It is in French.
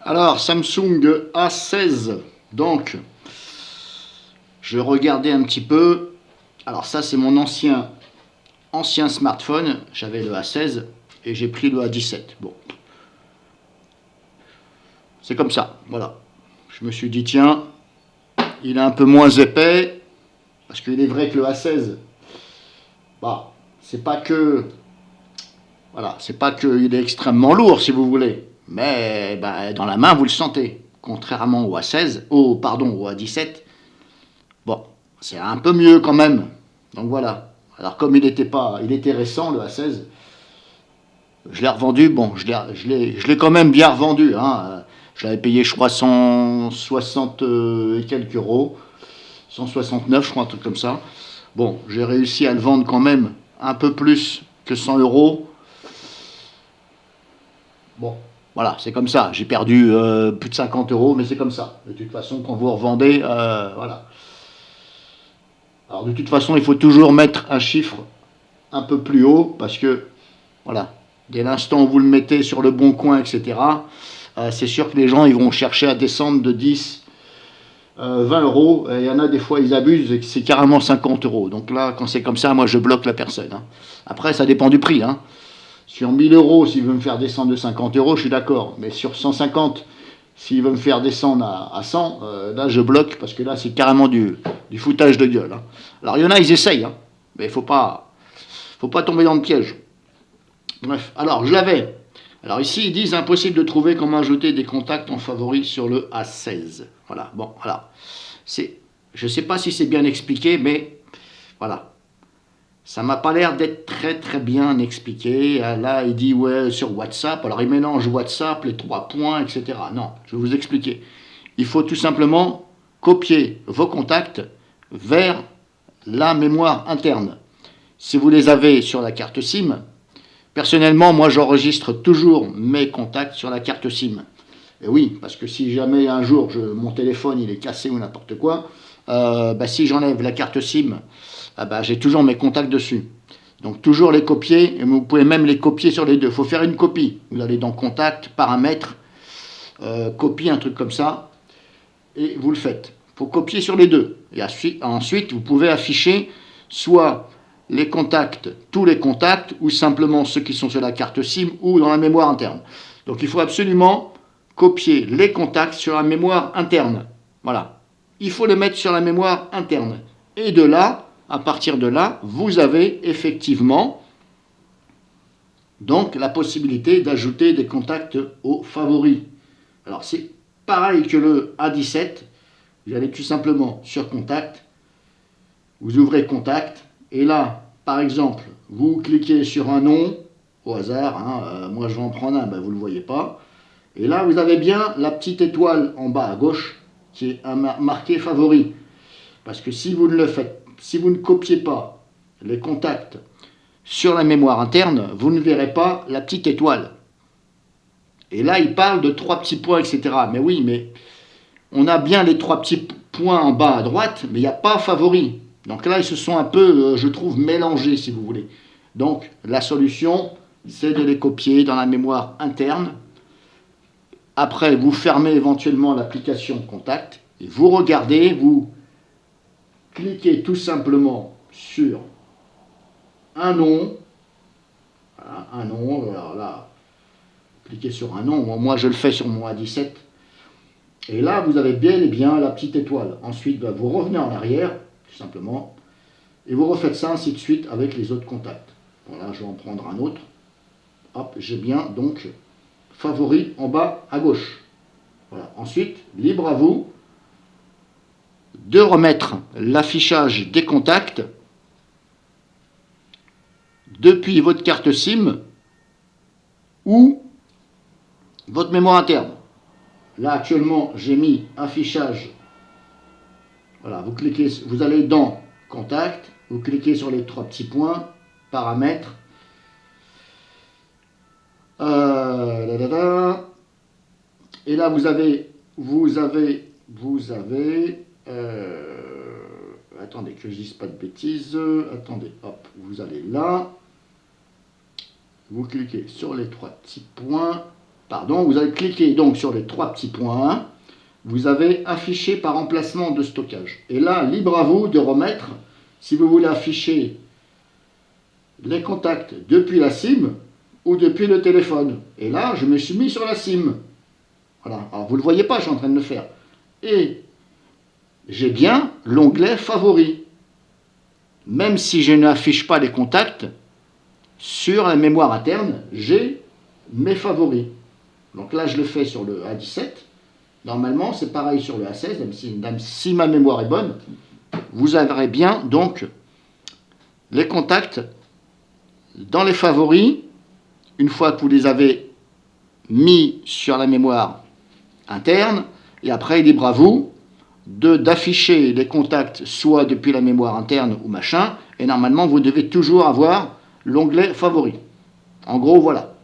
Alors, Samsung A16. Donc, je regardais un petit peu. Alors ça, c'est mon ancien smartphone. J'avais le A16 et j'ai pris le A17. Bon, c'est comme ça. Voilà. Je me suis dit, tiens, il est un peu moins épais. Parce qu'il est vrai que le A16, bah, c'est pas que... Voilà, c'est pas qu'il est extrêmement lourd, si vous voulez. Mais bah, dans la main, vous le sentez. Contrairement au A16, au A17, bon, c'est un peu mieux quand même. Donc voilà. Alors comme il était récent le A16, je l'ai revendu. Bon, je l'ai quand même bien revendu. Hein. Je l'avais payé, je crois, 160 et quelques euros, 169, je crois, un truc comme ça. Bon, j'ai réussi à le vendre quand même un peu plus que 100 euros. Bon, voilà, c'est comme ça. J'ai perdu plus de 50 euros, mais c'est comme ça. De toute façon, quand vous revendez, voilà. Alors de toute façon, il faut toujours mettre un chiffre un peu plus haut parce que, voilà, dès l'instant où vous le mettez sur le bon coin, etc., c'est sûr que les gens ils vont chercher à descendre de 10, 20 euros. Et il y en a des fois, ils abusent et c'est carrément 50 euros. Donc là, quand c'est comme ça, moi je bloque la personne. Hein. Après, ça dépend du prix. Hein. Sur 1000 euros, s'il veut me faire descendre de 50 euros, je suis d'accord. Mais sur 150, s'il veut me faire descendre à 100, là je bloque parce que là c'est carrément du foutage de gueule. Hein. Alors il y en a, ils essayent, hein, mais il faut pas tomber dans le piège. Bref, alors je l'avais. Alors ici ils disent impossible de trouver comment ajouter des contacts en favoris sur le A16. Voilà, bon, voilà. Je ne sais pas si c'est bien expliqué, mais voilà. Ça m'a pas l'air d'être très très bien expliqué. Là, il dit ouais sur WhatsApp. Alors il mélange WhatsApp, les trois points, etc. Non, je vais vous expliquer. Il faut tout simplement copier vos contacts vers la mémoire interne. Si vous les avez sur la carte SIM, personnellement, moi j'enregistre toujours mes contacts sur la carte SIM. Et oui, parce que si jamais un jour mon téléphone il est cassé ou n'importe quoi, si j'enlève la carte SIM, j'ai toujours mes contacts dessus. Donc toujours les copier, et vous pouvez même les copier sur les deux. Il faut faire une copie. Vous allez dans Contact, Paramètres, copie, un truc comme ça, et vous le faites. Il faut copier sur les deux. Et ensuite, vous pouvez afficher soit les contacts, tous les contacts, ou simplement ceux qui sont sur la carte SIM ou dans la mémoire interne. Donc il faut absolument copier les contacts sur la mémoire interne. Voilà. Il faut les mettre sur la mémoire interne. Et de là, à partir de là, vous avez effectivement donc la possibilité d'ajouter des contacts aux favoris. Alors c'est pareil que le A17. Vous allez tout simplement sur Contact, vous ouvrez Contact, et là, par exemple, vous cliquez sur un nom, au hasard, hein, moi je vais en prendre un, vous ne le voyez pas, et là vous avez bien la petite étoile en bas à gauche qui est marqué favori. Parce que si vous ne copiez pas les contacts sur la mémoire interne, vous ne verrez pas la petite étoile. Et là, il parle de trois petits points, etc. Mais oui, mais on a bien les trois petits points en bas à droite, mais il n'y a pas favori. Donc là, ils se sont un peu, je trouve, mélangés, si vous voulez. Donc, la solution, c'est de les copier dans la mémoire interne. Après, vous fermez éventuellement l'application Contact et vous regardez, vous cliquez tout simplement sur un nom. Voilà, un nom, alors là, cliquez sur un nom. Moi, je le fais sur mon A17. Et là, vous avez bien et bien la petite étoile. Ensuite, vous revenez en arrière, tout simplement, et vous refaites ça ainsi de suite avec les autres contacts. Voilà, je vais en prendre un autre. Hop, j'ai bien donc favori en bas à gauche. Voilà. Ensuite, libre à vous de remettre l'affichage des contacts depuis votre carte SIM ou votre mémoire interne. Là, actuellement, j'ai mis affichage. Voilà, vous allez dans Contact, vous cliquez sur les trois petits points, Paramètres. Et là, attendez que je dise pas de bêtises. Attendez, hop, vous allez là. Vous cliquez sur les trois petits points. pardon, vous allez cliquer donc sur les 3 petits points. Vous avez affiché par emplacement de stockage. Et là, libre à vous de remettre, si vous voulez afficher les contacts depuis la SIM ou depuis le téléphone. Et là, je me suis mis sur la SIM. Voilà. Alors, vous ne le voyez pas, je suis en train de le faire. Et j'ai bien l'onglet favoris. Même si je n'affiche pas les contacts, sur la mémoire interne, j'ai mes favoris. Donc là, je le fais sur le A17. Normalement, c'est pareil sur le A16, même si ma mémoire est bonne. Vous aurez bien donc les contacts dans les favoris. Une fois que vous les avez mis sur la mémoire interne, et après, libre à vous d'afficher les contacts soit depuis la mémoire interne ou machin, et normalement, vous devez toujours avoir l'onglet favoris. En gros, voilà.